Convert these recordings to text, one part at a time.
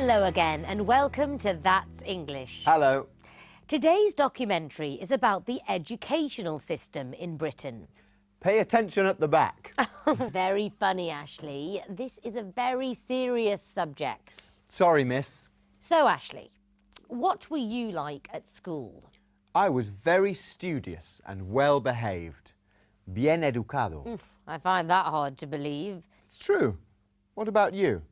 Hello again and welcome to That's English. Hello. Today's documentary is about the educational system in Britain. Pay attention at the back. Very funny, Ashley. This is a very serious subject. Sorry, miss. So, Ashley, what were you like at school? I was very studious and well-behaved. Bien educado. I find that hard to believe. It's true. What about you?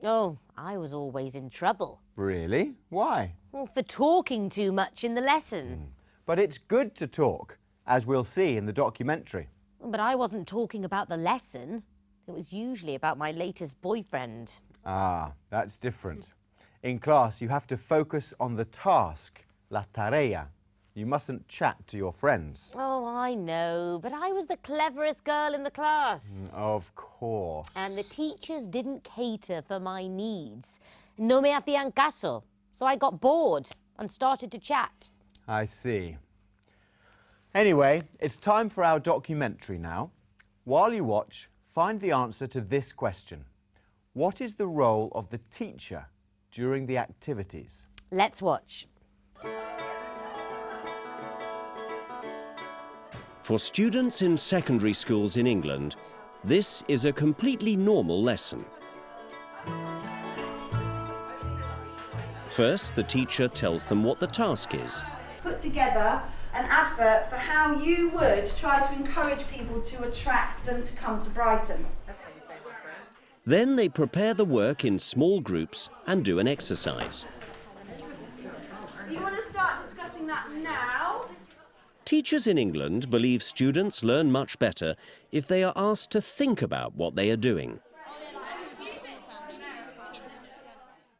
Oh, I was always in trouble. Really? Why? Well, for talking too much in the lesson. But it's good to talk, as we'll see in the documentary. But I wasn't talking about the lesson. It was usually about my latest boyfriend. Ah, that's different. In class, you have to focus on the task, la tarea. You mustn't chat to your friends. Oh, I know, but I was the cleverest girl in the class. Of course. And the teachers didn't cater for my needs. No me hacían caso. So I got bored and started to chat. I see. Anyway, it's time for our documentary now. While you watch, find the answer to this question. What is the role of the teacher during the activities? Let's watch. For students in secondary schools in England, this is a completely normal lesson. First, the teacher tells them what the task is. Put together an advert for how you would try to encourage people to attract them to come to Brighton. Then they prepare the work in small groups and do an exercise. You want to start discussing that now? Teachers in England believe students learn much better if they are asked to think about what they are doing.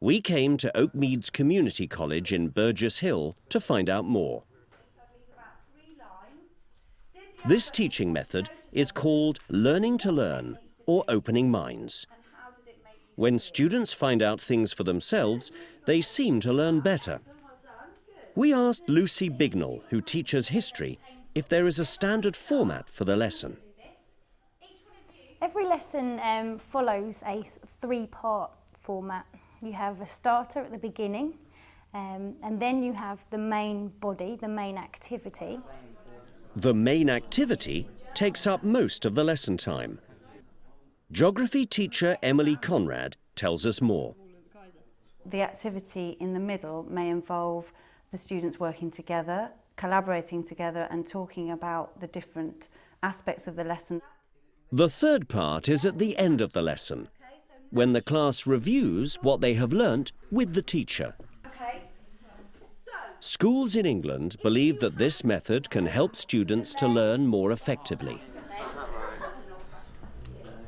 We came to Oakmeads Community College in Burgess Hill to find out more. This teaching method is called learning to learn or opening minds. When students find out things for themselves, they seem to learn better. We asked Lucy Bignell, who teaches history, if there is a standard format for the lesson. Every lesson follows a three-part format. You have a starter at the beginning, and then you have the main body, the main activity. The main activity takes up most of the lesson time. Geography teacher Emily Conrad tells us more. The activity in the middle may involve the students working together, collaborating together and talking about the different aspects of the lesson. The third part is at the end of the lesson, when the class reviews what they have learnt with the teacher. Schools in England believe that this method can help students to learn more effectively.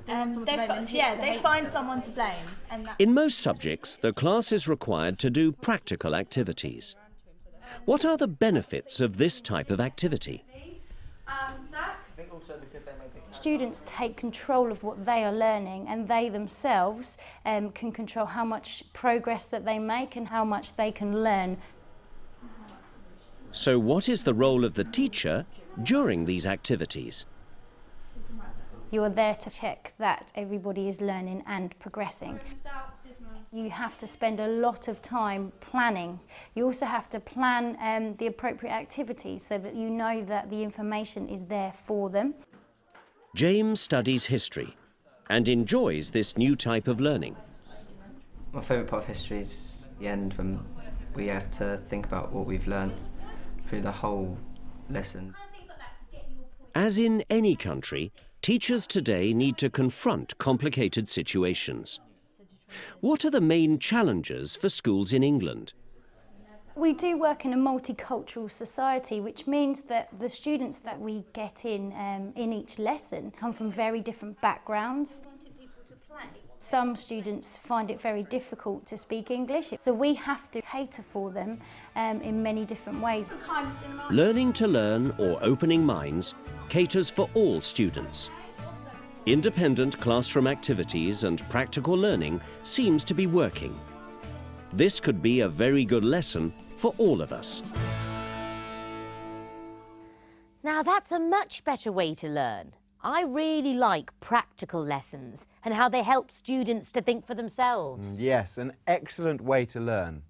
They find someone to blame. In most subjects, the class is required to do practical activities. What are the benefits of this type of activity? Students take control of what they are learning, and they themselves can control how much progress that they make and how much they can learn. So what is the role of the teacher during these activities? You are there to check that everybody is learning and progressing. You have to spend a lot of time planning. You also have to plan the appropriate activities so that you know that the information is there for them. James studies history and enjoys this new type of learning. My favourite part of history is the end, when we have to think about what we've learned through the whole lesson. As in any country, teachers today need to confront complicated situations. What are the main challenges for schools in England? We do work in a multicultural society, which means that the students that we get in each lesson come from very different backgrounds. Some students find it very difficult to speak English, so we have to cater for them in many different ways. Learning to learn or opening minds caters for all students. Independent classroom activities and practical learning seems to be working. This could be a very good lesson for all of us. Now that's a much better way to learn. I really like practical lessons and how they help students to think for themselves. Yes, an excellent way to learn.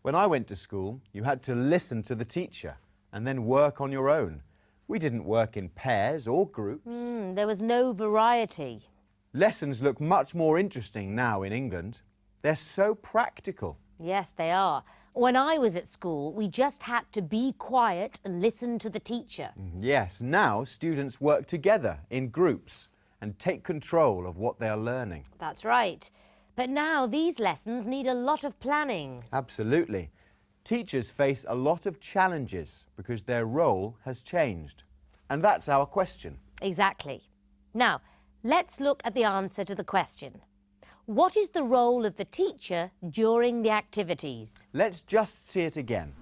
When I went to school, you had to listen to the teacher and then work on your own. We didn't work in pairs or groups. There was no variety. Lessons look much more interesting now in England. They're so practical. Yes, they are. When I was at school, we just had to be quiet and listen to the teacher. Yes, now students work together in groups and take control of what they are learning. That's right. But now these lessons need a lot of planning. Absolutely. Teachers face a lot of challenges because their role has changed. And that's our question. Exactly. Now, let's look at the answer to the question. What is the role of the teacher during the activities? Let's just see it again.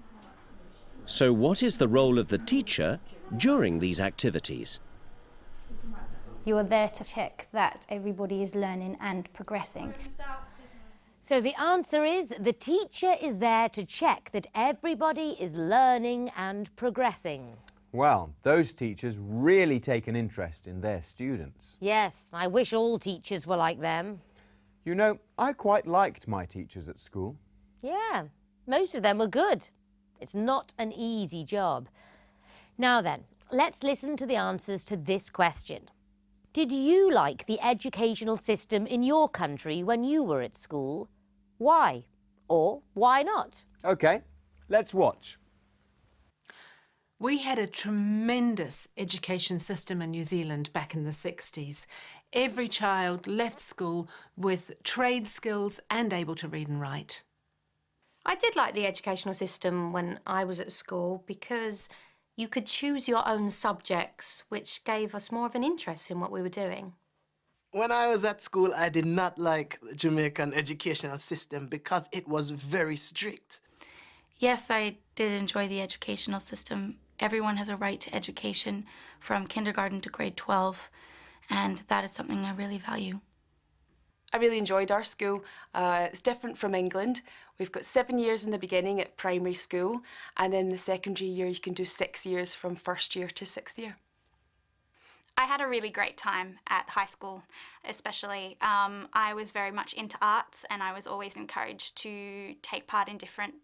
So what is the role of the teacher during these activities? You are there to check that everybody is learning and progressing. So the answer is the teacher is there to check that everybody is learning and progressing. Well, those teachers really take an interest in their students. Yes, I wish all teachers were like them. You know, I quite liked my teachers at school. Yeah, most of them were good. It's not an easy job. Now then, let's listen to the answers to this question. Did you like the educational system in your country when you were at school? Why? Or why not? OK, let's watch. We had a tremendous education system in New Zealand back in the 60s. Every child left school with trade skills and able to read and write. I did like the educational system when I was at school because you could choose your own subjects, which gave us more of an interest in what we were doing. When I was at school, I did not like the Jamaican educational system because it was very strict. Yes, I did enjoy the educational system. Everyone has a right to education from kindergarten to grade 12, and that is something I really value. I really enjoyed our school. It's different from England. We've got 7 years in the beginning at primary school, and then the secondary year you can do 6 years from first year to 6th year. I had a really great time at high school, especially. I was very much into arts, and I was always encouraged to take part in different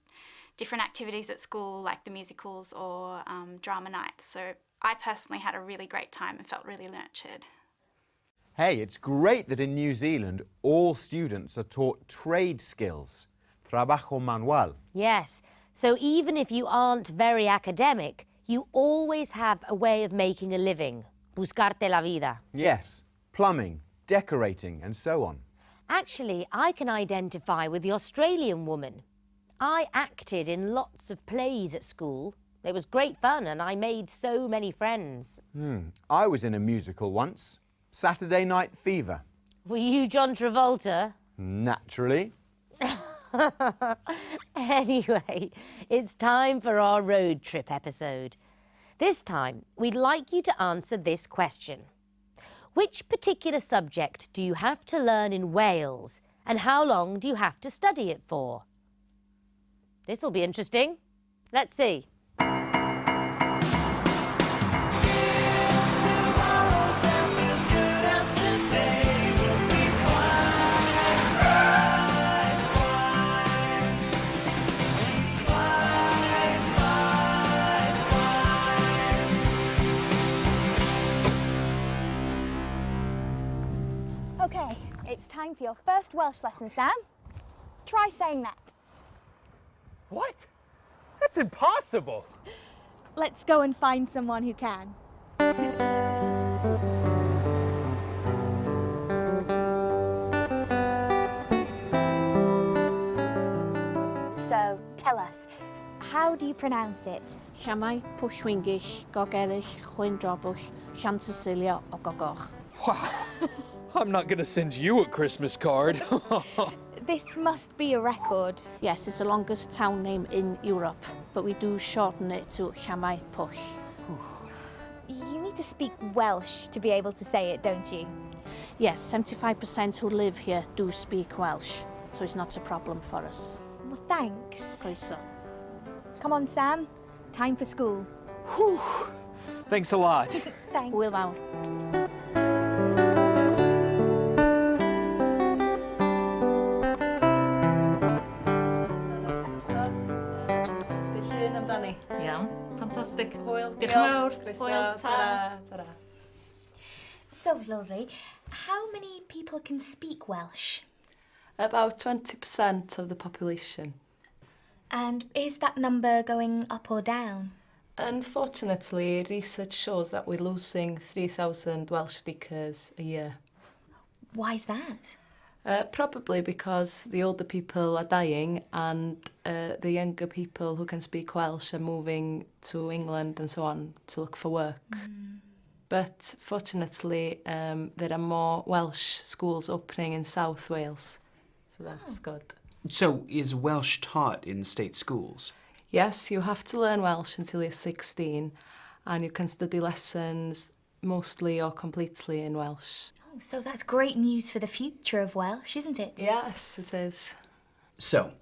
activities at school, like the musicals or drama nights. So I personally had a really great time and felt really nurtured. Hey, it's great that in New Zealand all students are taught trade skills, trabajo manual. Yes, so even if you aren't very academic, you always have a way of making a living. Buscarte la vida. Yes, plumbing, decorating and so on. Actually, I can identify with the Australian woman. I acted in lots of plays at school. It was great fun and I made so many friends. I was in a musical once. Saturday Night Fever. Were you John Travolta? Naturally. Anyway, it's time for our road trip episode. This time, we'd like you to answer this question. Which particular subject do you have to learn in Wales and how long do you have to study it for? This'll be interesting. Let's see. Okay, it's time for your first Welsh lesson, Sam. Try saying that. What? That's impossible. Let's go and find someone who can. So, tell us, how do you pronounce it? Llamau pwllwyngyll, gogerill, chwyndrobwll, Llantysilio o gogoch. Wow. I'm not going to send you a Christmas card. This must be a record. Yes, it's the longest town name in Europe, but we do shorten it to Llamau Pwll. You need to speak Welsh to be able to say it, don't you? Yes, 75% who live here do speak Welsh, so it's not a problem for us. Well, thanks. So. Come on, Sam. Time for school. Whew. Thanks a lot. Thanks. Hwyl fawr. iawn. Fantastic. Hwyl. Diolch yn fawr. Croeso. Ta-ra. Ta-ra. So, Lori, how many people can speak Welsh? About 20% of the population. And is that number going up or down? Unfortunately, research shows that we're losing 3,000 Welsh speakers a year. Why is that? Probably because the older people are dying and the younger people who can speak Welsh are moving to England and so on to look for work. But fortunately, there are more Welsh schools opening in South Wales, so that's good. So, is Welsh taught in state schools? Yes, you have to learn Welsh until you're 16, and you can study lessons mostly or completely in Welsh. Oh, so that's great news for the future of Welsh, isn't it? Yes, it is. So,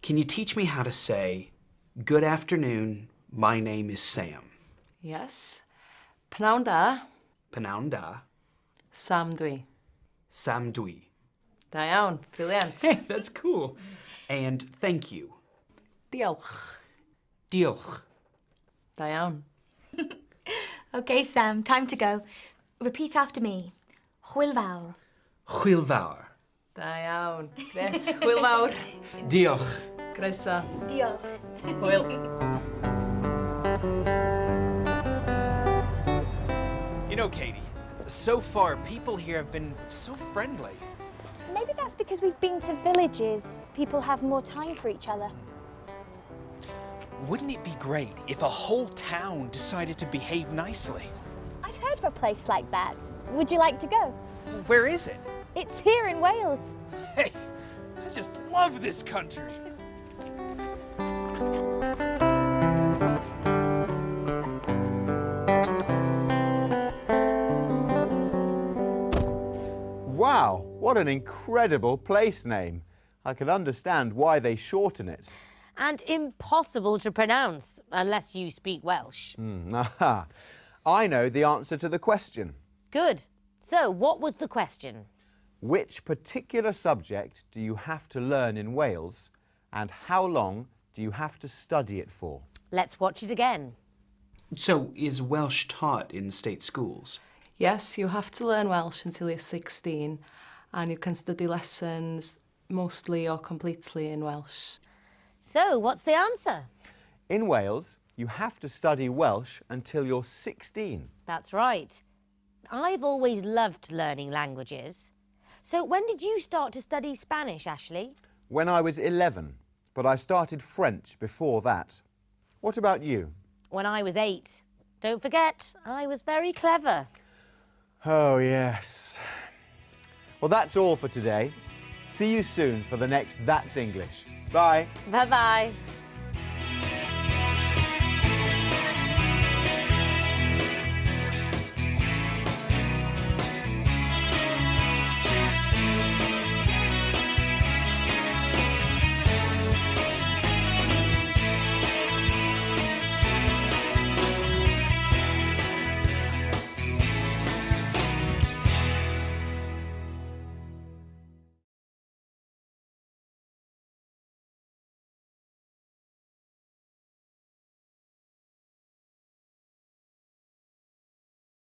can you teach me how to say, "Good afternoon, my name is Sam"? Yes. Pnawn da. Pnawn da. Sam dwi. Sam dwi. Da iawn, brilliant. Hey, that's cool. And thank you. Diolch. Diolch. Da iawn. OK, Sam, time to go. Repeat after me. Hwyl fawr. Hwyl fawr. Da iawn. Gret. Hwyl fawr. Diolch. Croeso. Diolch. Hwyl. You know, Katie, so far people here have been so friendly. Maybe that's because we've been to villages. People have more time for each other. Wouldn't it be great if a whole town decided to behave nicely? I've heard of a place like that. Would you like to go? Where is it? It's here in Wales. Hey, I just love this country. Wow, what an incredible place name. I can understand why they shorten it. And impossible to pronounce, unless you speak Welsh. Aha. I know the answer to the question. Good. So, what was the question? Which particular subject do you have to learn in Wales, and how long do you have to study it for? Let's watch it again. So, is Welsh taught in state schools? Yes, you have to learn Welsh until you're 16, and you can study lessons mostly or completely in Welsh. So, what's the answer? In Wales, you have to study Welsh until you're 16. That's right. I've always loved learning languages. So, when did you start to study Spanish, Ashley? When I was 11, but I started French before that. What about you? When I was 8. Don't forget, I was very clever. Oh, yes. Well, that's all for today. See you soon for the next That's English. Bye. Bye-bye.